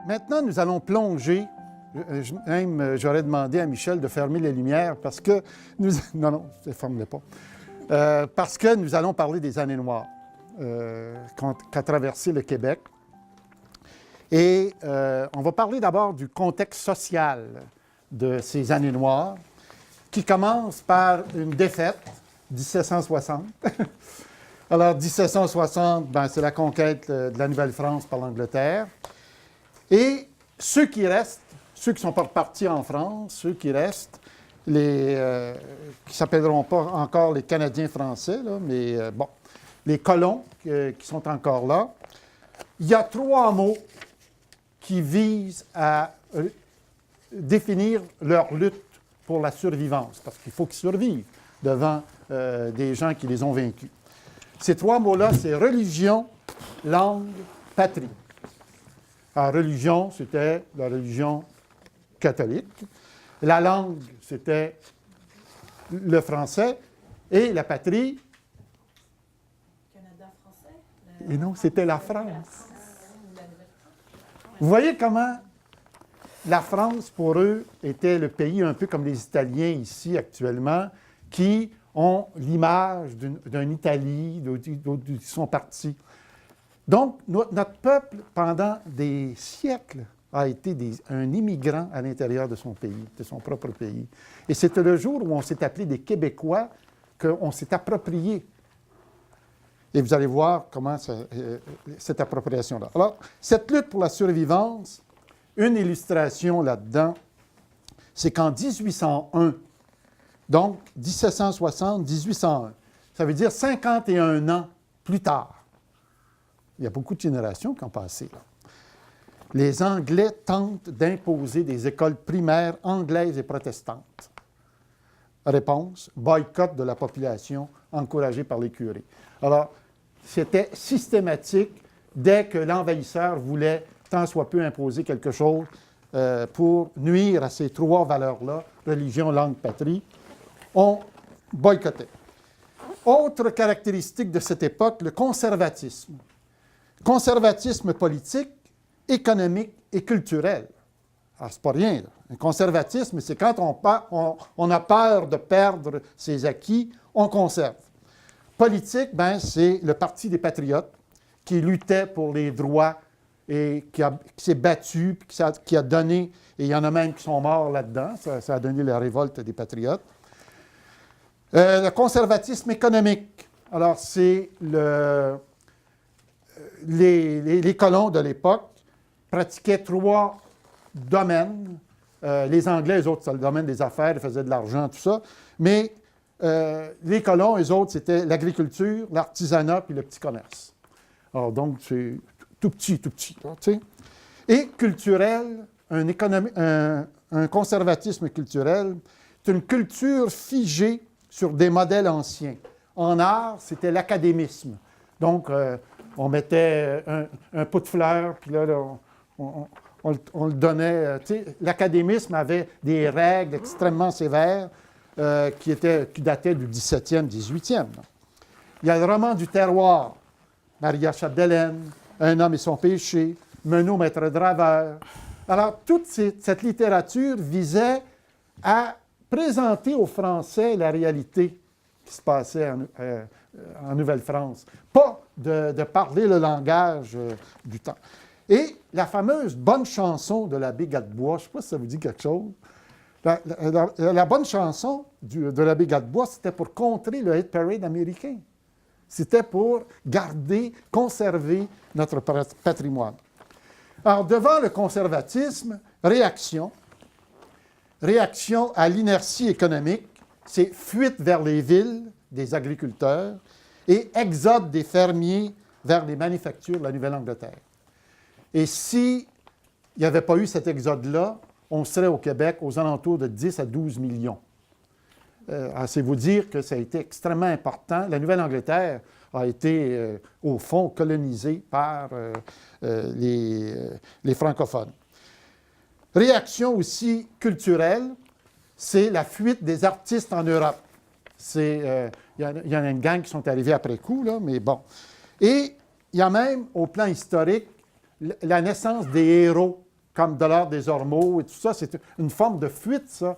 Maintenant, nous allons plonger. J'aurais demandé à Michel de fermer les lumières parce que nous... Non, non, je ne ferme pas. Parce que nous allons parler des années noires qu'a traversé le Québec. Et on va parler d'abord du contexte social de ces années noires, qui commence par une défaite, 1760. Alors, 1760, c'est la conquête de la Nouvelle-France par l'Angleterre. Et ceux qui restent, ceux qui ne sont pas repartis en France, ceux qui restent, qui ne s'appelleront pas encore les Canadiens français, là, mais les colons qui sont encore là, il y a trois mots qui visent à définir leur lutte pour la survivance, parce qu'il faut qu'ils survivent devant des gens qui les ont vaincus. Ces trois mots-là, c'est religion, langue, patrie. La religion, c'était la religion catholique. La langue, c'était le français. Et la patrie... Canada français? Et non, c'était la France. Vous voyez comment la France, pour eux, était le pays un peu comme les Italiens ici actuellement, qui ont l'image d'une Italie, d'où ils sont partis. Donc, notre peuple, pendant des siècles, a été un immigrant à l'intérieur de son pays, de son propre pays. Et c'était le jour où on s'est appelé des Québécois qu'on s'est approprié. Et vous allez voir comment cette appropriation-là. Alors, cette lutte pour la survivance, une illustration là-dedans, c'est qu'en 1801, donc 1760-1801, ça veut dire 51 ans plus tard, il y a beaucoup de générations qui ont passé là. Les Anglais tentent d'imposer des écoles primaires anglaises et protestantes. Réponse, boycott de la population encouragé par les curés. Alors, c'était systématique dès que l'envahisseur voulait tant soit peu imposer quelque chose pour nuire à ces trois valeurs-là, religion, langue, patrie, on boycottait. Autre caractéristique de cette époque, le conservatisme. Conservatisme politique, économique et culturel. Alors, c'est pas rien, là. Un conservatisme, c'est quand on a peur de perdre ses acquis, on conserve. Politique, c'est le Parti des patriotes qui luttait pour les droits et qui s'est battu, qui a donné, et il y en a même qui sont morts là-dedans, ça a donné la révolte des patriotes. Le conservatisme économique, alors c'est les colons de l'époque pratiquaient trois domaines. Les Anglais, eux autres, c'est le domaine des affaires, ils faisaient de l'argent, tout ça. Mais les colons, eux autres, c'était l'agriculture, l'artisanat puis le petit commerce. Alors, donc, c'est tout petit, là, tu sais. Et culturel, un conservatisme culturel, c'est une culture figée sur des modèles anciens. En art, c'était l'académisme. Donc, on mettait un pot de fleurs, puis là on le donnait. L'académisme avait des règles extrêmement sévères qui dataient du 17e, 18e. Il y a le roman du terroir, Maria Chapdelaine, Un homme et son péché, Menot, maître draveur. Alors, toute cette littérature visait à présenter aux Français la réalité qui se passait en Nouvelle-France. Pas de parler le langage du temps. Et la fameuse bonne chanson de l'abbé Gadebois, je ne sais pas si ça vous dit quelque chose. La bonne chanson de l'abbé Gadebois, c'était pour contrer le hate parade américain. C'était pour conserver notre patrimoine. Alors, devant le conservatisme, réaction à l'inertie économique, c'est fuite vers les villes des agriculteurs et exode des fermiers vers les manufactures de la Nouvelle-Angleterre. Et s'il n'y avait pas eu cet exode-là, on serait au Québec aux alentours de 10 à 12 millions. C'est vous dire que ça a été extrêmement important. La Nouvelle-Angleterre a été, au fond, colonisée par les francophones. Réaction aussi culturelle, c'est la fuite des artistes en Europe. Il y en a une gang qui sont arrivés après coup, là, mais bon. Et il y a même, au plan historique, la naissance des héros comme de l'art des ormeaux et tout ça. C'est une forme de fuite, ça,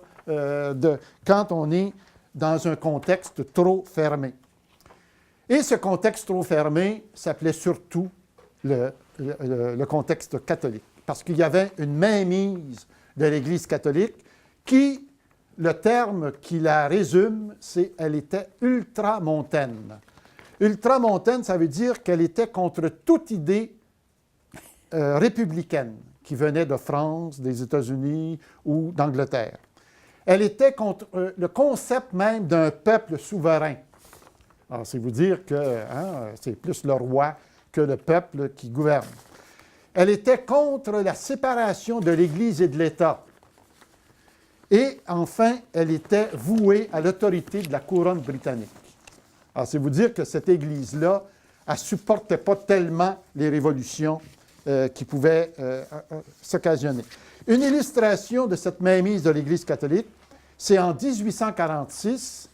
quand on est dans un contexte trop fermé. Et ce contexte trop fermé s'appelait surtout le contexte catholique, parce qu'il y avait une mainmise de l'Église catholique qui, le terme qui la résume, c'est elle était ultramontaine. Ultramontaine, ça veut dire qu'elle était contre toute idée républicaine qui venait de France, des États-Unis ou d'Angleterre. Elle était contre le concept même d'un peuple souverain. Alors, c'est vous dire que c'est plus le roi que le peuple qui gouverne. Elle était contre la séparation de l'Église et de l'État. Et enfin, elle était vouée à l'autorité de la couronne britannique. Alors, c'est vous dire que cette Église-là, elle ne supportait pas tellement les révolutions qui pouvaient s'occasionner. Une illustration de cette mainmise de l'Église catholique, c'est en 1846.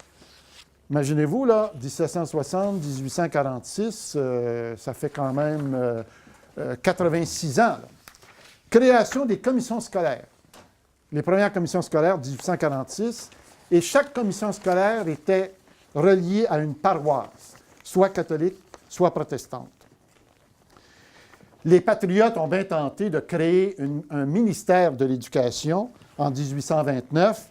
Imaginez-vous, là, 1760, 1846, ça fait quand même 86 ans. Là. Création des commissions scolaires. Les premières commissions scolaires, 1846, et chaque commission scolaire était reliée à une paroisse, soit catholique, soit protestante. Les patriotes ont bien tenté de créer un ministère de l'Éducation en 1829,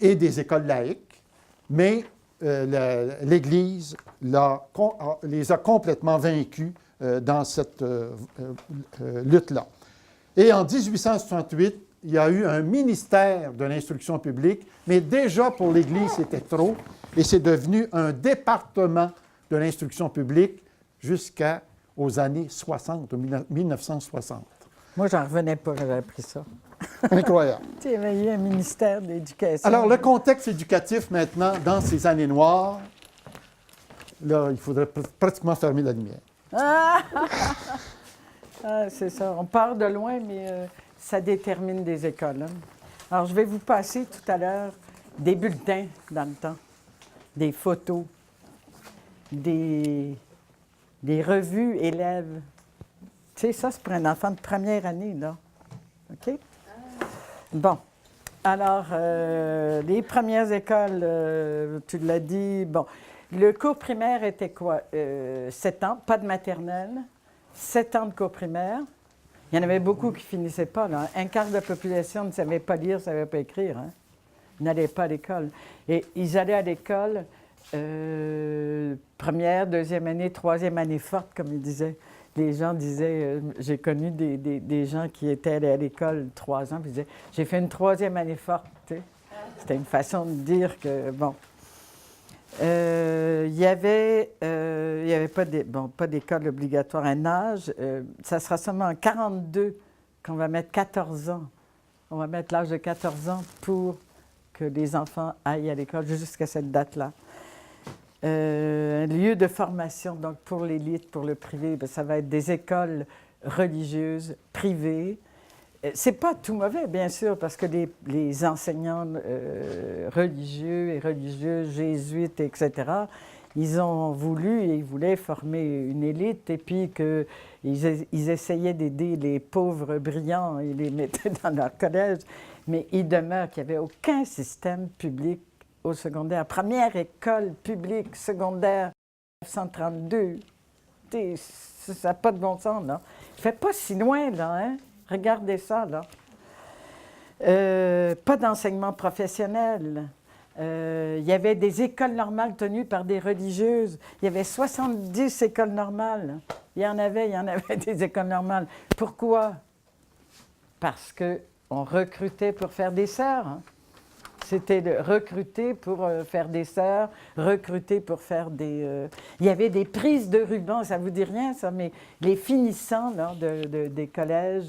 et des écoles laïques, mais l'Église les a complètement vaincus dans cette lutte-là. Et en 1868, il y a eu un ministère de l'instruction publique, mais déjà pour l'Église, c'était trop, et c'est devenu un département de l'instruction publique jusqu'aux années 60, 1960. Moi, j'en revenais pas, j'avais appris ça. Incroyable. Tu sais, il y avait eu un ministère de l'Éducation. Alors, le contexte éducatif maintenant, dans ces années noires, là, il faudrait pratiquement fermer la lumière. Ah, c'est ça. On part de loin, mais ça détermine des écoles. Hein. Alors, je vais vous passer tout à l'heure des bulletins dans le temps, des photos, des revues élèves. Tu sais, ça, c'est pour un enfant de première année, là. OK? Bon. Alors, les premières écoles, tu l'as dit, bon. Le cours primaire était quoi? 7 ans, pas de maternelle, 7 ans de cours primaire. Il y en avait beaucoup qui ne finissaient pas, là. Un quart de la population ne savait pas lire, ne savait pas écrire. Hein? Ils n'allaient pas à l'école. Et ils allaient à l'école première, deuxième année, troisième année forte, comme ils disaient. Les gens disaient, j'ai connu des gens qui étaient allés à l'école 3 ans, puis ils disaient, j'ai fait une troisième année forte. Tu sais. C'était une façon de dire que, bon. Il n'y avait pas d'école obligatoire à un âge. Ça sera seulement en 42 qu'on va mettre 14 ans. On va mettre l'âge de 14 ans pour que les enfants aillent à l'école jusqu'à cette date-là. Un lieu de formation, donc pour l'élite, pour le privé, bien, ça va être des écoles religieuses, privées. C'est pas tout mauvais, bien sûr, parce que les enseignants religieux et religieuses, jésuites, etc., ils ont voulu et ils voulaient former une élite et puis qu'ils essayaient d'aider les pauvres brillants et les mettaient dans leur collège. Mais il demeure qu'il n'y avait aucun système public au secondaire. Première école publique secondaire, 1932. Ça n'a pas de bon sens, là. Il ne fait pas si loin, là, hein? Regardez ça, là. Pas d'enseignement professionnel. Il y avait des écoles normales tenues par des religieuses. Il y avait 70 écoles normales. Il y en avait des écoles normales. Pourquoi? Parce qu'on recrutait pour faire des sœurs. Hein? C'était de recruter pour faire des sœurs, recruter pour faire des... Il y avait des prises de ruban, ça ne vous dit rien, ça, mais les finissants là, des collèges,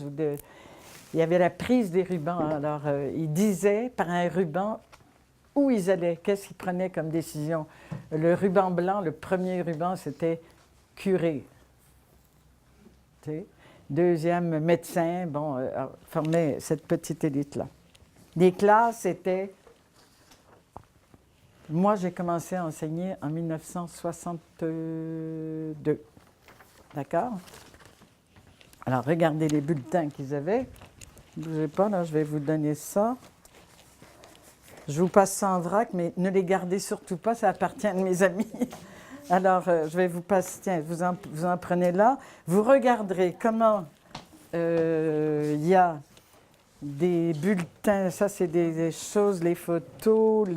il y avait la prise des rubans. Alors, ils disaient par un ruban où ils allaient, qu'est-ce qu'ils prenaient comme décision. Le ruban blanc, le premier ruban, c'était curé. Tu sais? Deuxième, médecin, bon, formait cette petite élite-là. Les classes étaient... Moi, j'ai commencé à enseigner en 1962. D'accord? Alors, regardez les bulletins qu'ils avaient. Ne bougez pas, là, je vais vous donner ça. Je vous passe ça en vrac, mais ne les gardez surtout pas, ça appartient à mes amis. Alors, je vais vous passer, tiens, vous en prenez là. Vous regarderez comment il y a des bulletins, ça c'est des choses, les photos,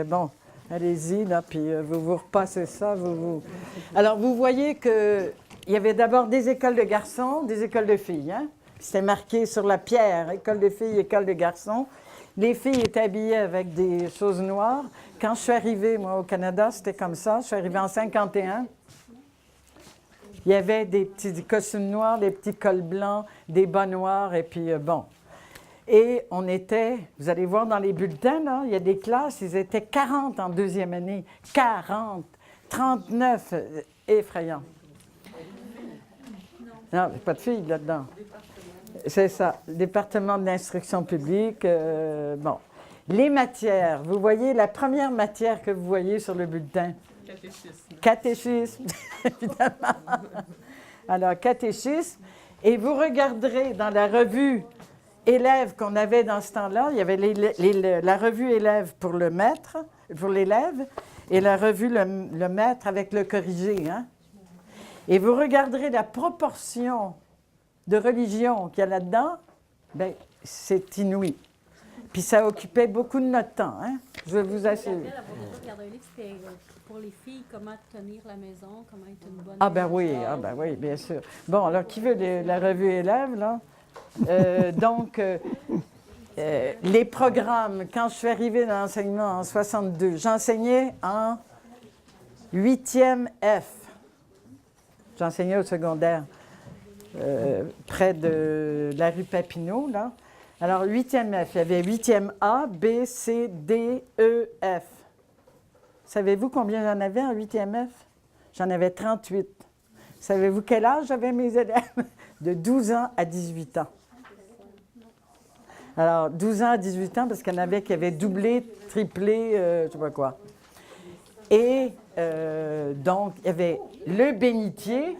bon, allez-y, là, puis vous repassez ça. Alors, vous voyez qu'il y avait d'abord des écoles de garçons, des écoles de filles. Hein? C'était marqué sur la pierre, école de filles, école de garçons. Les filles étaient habillées avec des choses noires. Quand je suis arrivée, moi, au Canada, c'était comme ça. Je suis arrivée en 51. Il y avait des petits costumes noirs, des petits cols blancs, des bas noirs, et puis bon. Et on était, vous allez voir dans les bulletins, là, il y a des classes, ils étaient 40 en deuxième année. 40, 39, effrayant. Non, il n'y a pas de filles là-dedans. C'est ça, le département de l'instruction publique. Bon, les matières. Vous voyez la première matière que vous voyez sur le bulletin? Catéchisme. Catéchisme, évidemment. Alors, catéchisme. Et vous regarderez dans la revue élève qu'on avait dans ce temps-là, il y avait la revue élève pour le maître, pour l'élève, et la revue le maître avec le corrigé. Hein? Et vous regarderez la proportion de religion qu'il y a là-dedans, bien, c'est inouï. Puis ça occupait beaucoup de notre temps, hein? Je vous assure. C'était pour les filles, comment tenir la maison, comment être une bonne... Ah ben oui, bien sûr. Bon, alors, qui veut la revue élève, là? Donc, les programmes, quand je suis arrivée dans l'enseignement en 62, j'enseignais en 8e F. J'enseignais au secondaire. Près de la rue Papineau, là. Alors, 8e F, il y avait 8e A, B, C, D, E, F. Savez-vous combien j'en avais en 8e F? J'en avais 38. Savez-vous quel âge j'avais mes élèves? De 12 ans à 18 ans. Alors, 12 ans à 18 ans, parce qu'il y en avait qui avaient doublé, triplé, je ne sais pas quoi. Et donc, il y avait le bénitier.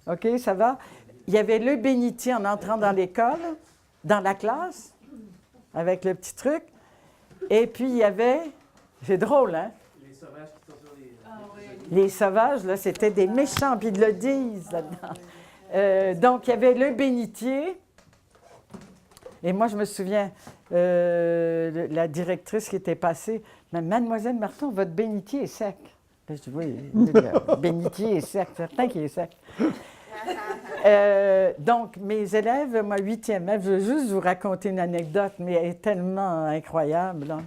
OK, ça va? Il y avait le bénitier en entrant dans l'école, dans la classe, avec le petit truc. Et puis, il y avait... C'est drôle, hein? Les sauvages qui sont sur les... Les sauvages, là, c'était des méchants, puis ils le disent là-dedans. Donc, il y avait le bénitier. Et moi, je me souviens, la directrice qui était passée, « Mademoiselle Marton, votre bénitier est sec. » Je dis, oui, le bénitier est sec, certain qu'il est sec. Donc, mes élèves, moi, 8e F, je veux juste vous raconter une anecdote, mais elle est tellement incroyable. Là.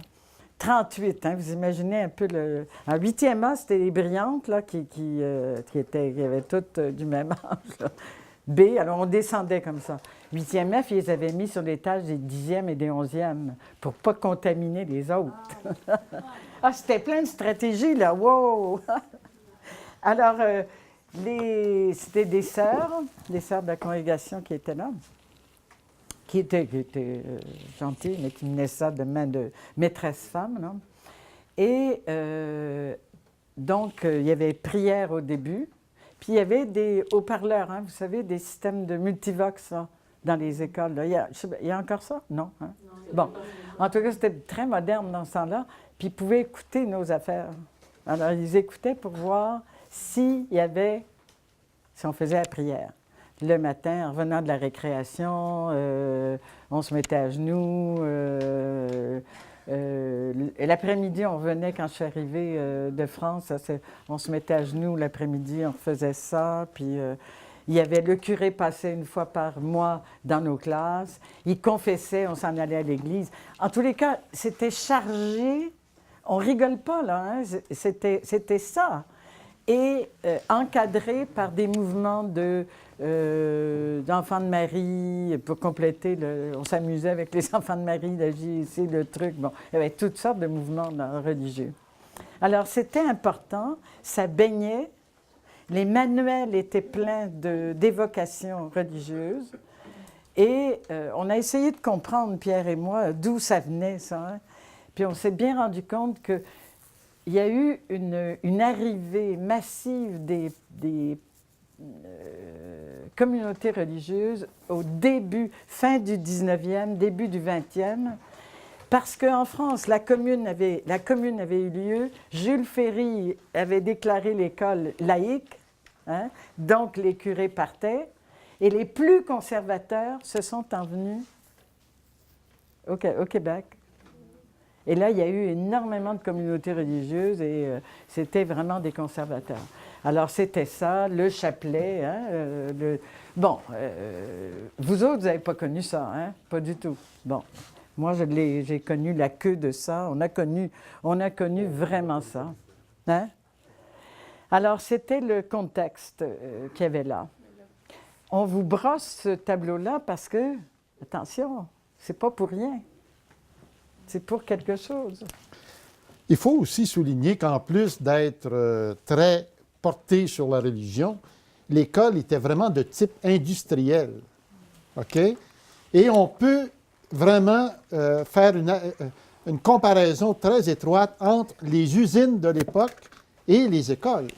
38, hein, vous imaginez un peu le... En 8e A, c'était les brillantes, là, qui avaient toutes du même âge. Là. B, alors on descendait comme ça. 8e F, ils les avaient mis sur l'étage des 10e et des 11e pour ne pas contaminer les autres. Ah, c'était plein de stratégies, là, wow! Alors... c'était des sœurs de la congrégation qui étaient là, qui étaient gentilles, mais qui venaient ça de main de maîtresse femme. Là. Et donc, il y avait prière au début, puis il y avait des haut-parleurs, hein, vous savez, des systèmes de multivox là, dans les écoles. Là. Il y a encore ça? Non. Hein? Bon, en tout cas, c'était très moderne dans ce temps-là, puis ils pouvaient écouter nos affaires. Alors, ils écoutaient pour voir si on faisait la prière. Le matin, en revenant de la récréation, on se mettait à genoux. L'après-midi, on revenait, quand je suis arrivée de France, on se mettait à genoux l'après-midi, on faisait ça. Puis il y avait le curé passait une fois par mois dans nos classes. Il confessait, on s'en allait à l'église. En tous les cas, c'était chargé. On rigole pas, là. Hein? C'était ça. Et encadré par des mouvements d'enfants de Marie, pour compléter, on s'amusait avec les enfants de Marie, la JC, le truc. Bon, il y avait toutes sortes de mouvements religieux. Alors, c'était important, ça baignait, les manuels étaient pleins d'évocations religieuses, et on a essayé de comprendre, Pierre et moi, d'où ça venait, ça. Hein? Puis on s'est bien rendu compte que il y a eu une arrivée massive des communauté religieuse au début, fin du 19e, début du 20e, parce qu'en France, la commune avait eu lieu, Jules Ferry avait déclaré l'école laïque, hein, donc les curés partaient, et les plus conservateurs se sont envenus au Québec. Et là, il y a eu énormément de communautés religieuses et c'était vraiment des conservateurs. Alors, c'était ça, le chapelet. Hein, vous autres, vous n'avez pas connu ça, hein? Pas du tout. Bon, moi, j'ai connu la queue de ça. On a connu vraiment ça. Hein? Alors, c'était le contexte qu'il y avait là. On vous brosse ce tableau-là parce que, attention, c'est pas pour rien. C'est pour quelque chose. Il faut aussi souligner qu'en plus d'être très porté sur la religion, l'école était vraiment de type industriel. OK? Et on peut vraiment faire une comparaison très étroite entre les usines de l'époque et les écoles.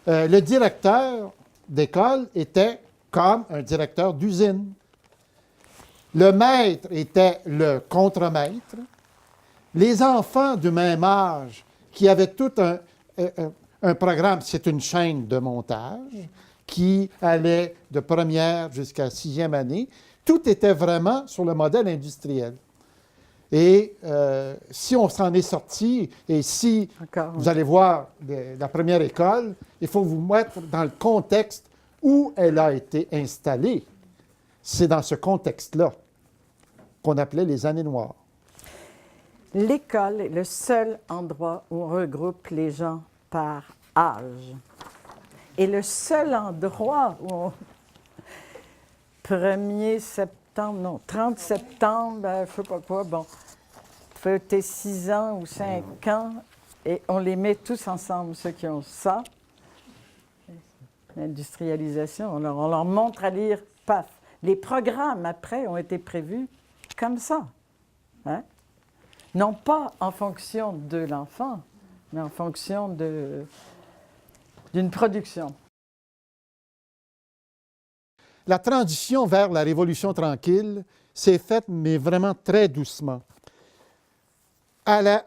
Le directeur d'école était comme un directeur d'usine. Le maître était le contremaître. Les enfants du même âge qui avaient tout un programme, c'est une chaîne de montage qui allait de première jusqu'à sixième année. Tout était vraiment sur le modèle industriel. Et si on s'en est sorti, et si vous allez voir la première école, il faut vous mettre dans le contexte où elle a été installée. C'est dans ce contexte-là qu'on appelait les années noires. L'école est le seul endroit où on regroupe les gens par âge. Et le seul endroit où on... 1er septembre, non, 30 septembre, je ne sais pas quoi, bon, peut-être 6 ans ou 5 ans, et on les met tous ensemble, ceux qui ont ça. L'industrialisation, on leur montre à lire, paf. Les programmes, après, ont été prévus comme ça. Hein? Non pas en fonction de l'enfant, mais en fonction d'une production. La transition vers la Révolution tranquille s'est faite, mais vraiment très doucement.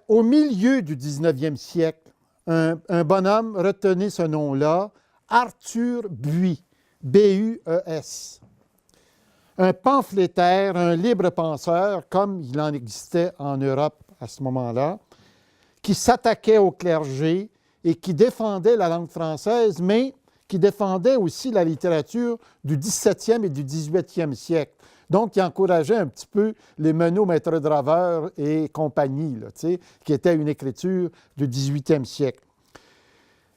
Au milieu du 19e siècle, un bonhomme, retenez ce nom-là, Arthur Buys, B-U-E-S. Un pamphlétaire, un libre penseur, comme il en existait en Europe à ce moment-là, qui s'attaquait au clergé et qui défendait la langue française, mais qui défendait aussi la littérature du 17e et du 18e siècle. Donc, qui encourageait un petit peu les Menot, Maître Draveur et compagnie, là, qui était une écriture du 18e siècle.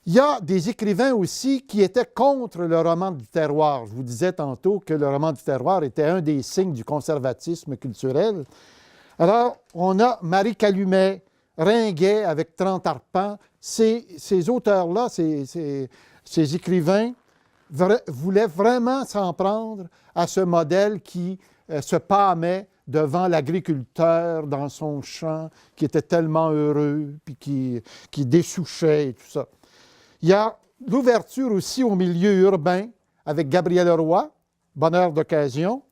Il y a des écrivains aussi qui étaient contre le roman du terroir. Je vous disais tantôt que le roman du terroir était un des signes du conservatisme culturel. Alors, on a Marie Calumet, Ringuet avec 30 arpents. Ces auteurs-là, ces écrivains, voulaient vraiment s'en prendre à ce modèle qui se pâmait devant l'agriculteur dans son champ, qui était tellement heureux, puis qui dessouchait et tout ça. Il y a l'ouverture aussi au milieu urbain avec Gabriel Roy, Bonheur d'occasion,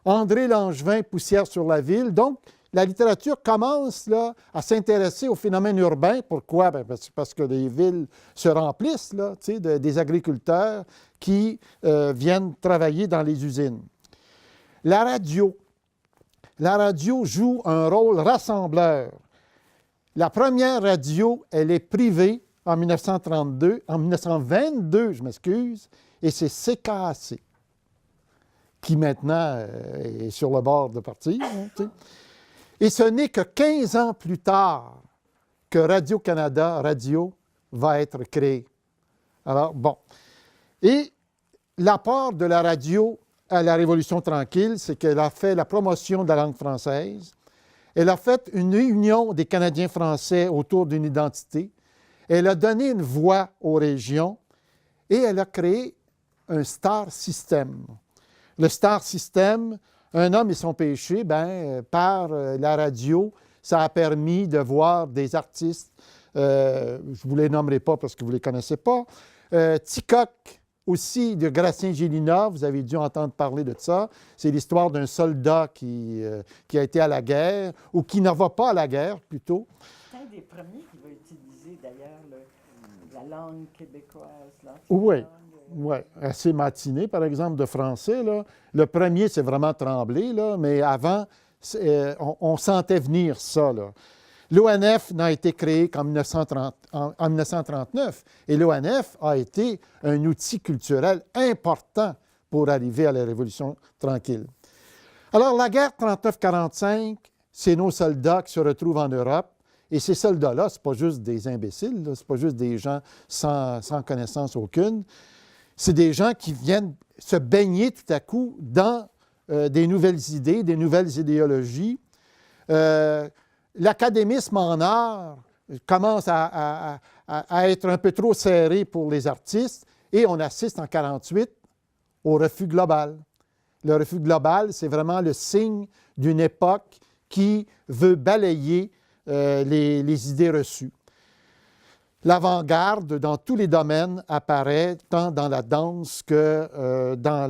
André Langevin, Poussière sur la ville. Donc, la littérature commence là, à s'intéresser au phénomène urbain. Pourquoi? Bien, parce que les villes se remplissent là, des agriculteurs qui viennent travailler dans les usines. La radio joue un rôle rassembleur. La première radio, elle est privée en 1922, je m'excuse, et c'est CKAC, qui maintenant est sur le bord de partir. Hein, et ce n'est que 15 ans plus tard que Radio-Canada va être créé. Alors, bon. Et l'apport de la radio à la Révolution tranquille, c'est qu'elle a fait la promotion de la langue française. Elle a fait une union des Canadiens français autour d'une identité. Elle a donné une voix aux régions et elle a créé un star system. Le star system, un homme et son péché, par la radio, ça a permis de voir des artistes, je ne vous les nommerai pas parce que vous ne les connaissez pas, Ticoc, aussi de Gratien-Gélina, vous avez dû entendre parler de ça. C'est l'histoire d'un soldat qui a été à la guerre, ou qui ne va pas à la guerre, plutôt. C'est un des premiers qui va utiliser, d'ailleurs, la langue québécoise. Oui, ouais. Assez matiné, par exemple, de français. Là. Le premier, c'est vraiment Tremblay, là, mais avant, on sentait venir ça. L'ONF n'a été créé qu'en 1939, et l'ONF a été un outil culturel important pour arriver à la Révolution tranquille. Alors, la guerre 39-45, c'est nos soldats qui se retrouvent en Europe, et ces soldats-là, ce n'est pas juste des imbéciles, ce n'est pas juste des gens sans connaissance aucune, c'est des gens qui viennent se baigner tout à coup dans des nouvelles idées, des nouvelles idéologies. L'académisme en art commence à être un peu trop serré pour les artistes et on assiste en 1948 au refus global. Le refus global, c'est vraiment le signe d'une époque qui veut balayer les idées reçues. L'avant-garde, dans tous les domaines, apparaît tant dans la danse que dans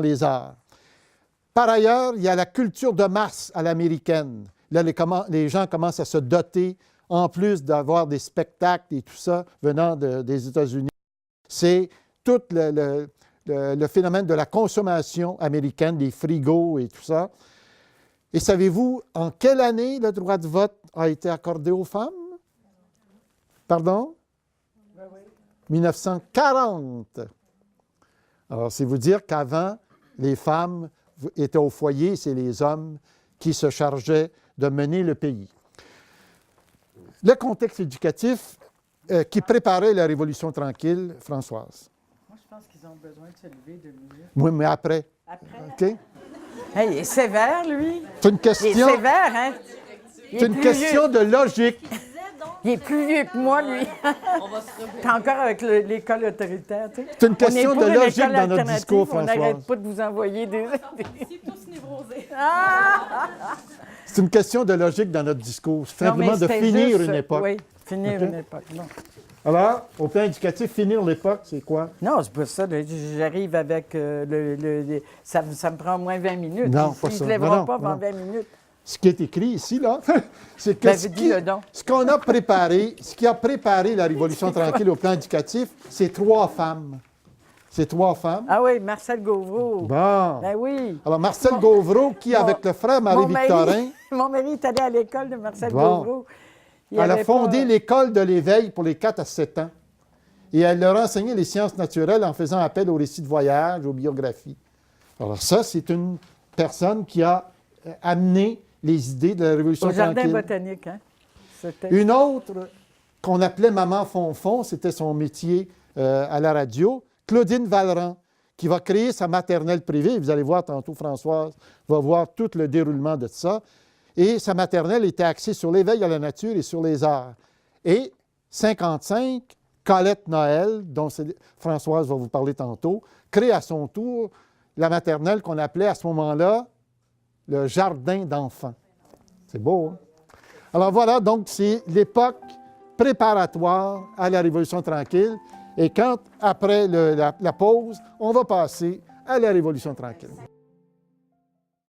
les arts. Par ailleurs, il y a la culture de masse à l'américaine. Là, les gens commencent à se doter, en plus d'avoir des spectacles et tout ça venant des États-Unis. C'est tout le phénomène de la consommation américaine, des frigos et tout ça. Et savez-vous en quelle année le droit de vote a été accordé aux femmes? Pardon? 1940. Alors, c'est vous dire qu'avant, les femmes étaient au foyer, c'est les hommes qui se chargeaient de mener le pays. Le contexte éducatif qui préparait la Révolution tranquille, Françoise. Moi, je pense qu'ils ont besoin de se lever 2 minutes. Oui, mais après. Après? OK? Hey, il est sévère, lui. C'est une question, Il est sévère, hein? c'est une question de logique. Il est plus vieux que moi, lui. T'es encore avec l'école autoritaire, tu sais. C'est une question de logique dans notre alternative, discours, on Françoise. n'arrête pas de vous envoyer des... C'est tous névrosés. C'est une question de logique dans notre discours. C'est Non, mais simplement de c'était finir juste, une époque. Oui, finir OK. une époque, non. Alors, au plan éducatif, finir l'époque, c'est quoi? Non, c'est pas ça. Là, j'arrive avec ça me prend au moins 20 minutes. Non, pas Il ça. ne se lèvera Non, pas non. avant 20 minutes. Ce qui est écrit ici, là, c'est que Ben, dis-le donc. ce qu'on a préparé, ce qui a préparé la Révolution tranquille au plan éducatif, c'est 3 femmes. C'est 3 femmes. Ah oui, Marcel Gauvreau. Bon. Ben oui. Alors, Marcel Gauvreau, qui, avec le frère Marie-Victorin, Mon mari est allé à l'école de Marcel Bon. Gauvreau. Il elle a avait fondé pas- l'école de l'éveil pour les 4 à 7 ans. Et elle leur a enseigné les sciences naturelles en faisant appel aux récits de voyage, aux biographies. Alors ça, c'est une personne qui a amené les idées de la Révolution Au jardin tranquille. botanique, hein? C'était... Une autre qu'on appelait Maman Fonfon, c'était son métier à la radio, Claudine Valran, qui va créer sa maternelle privée. Vous allez voir tantôt, Françoise va voir tout le déroulement de ça. Et sa maternelle était axée sur l'éveil à la nature et sur les arts. Et 55, Colette Noël, dont Françoise va vous parler tantôt, crée à son tour la maternelle qu'on appelait à ce moment-là le jardin d'enfants. C'est beau, hein? Alors voilà, donc c'est l'époque préparatoire à la Révolution tranquille. Et quand, après la pause, on va passer à la Révolution tranquille.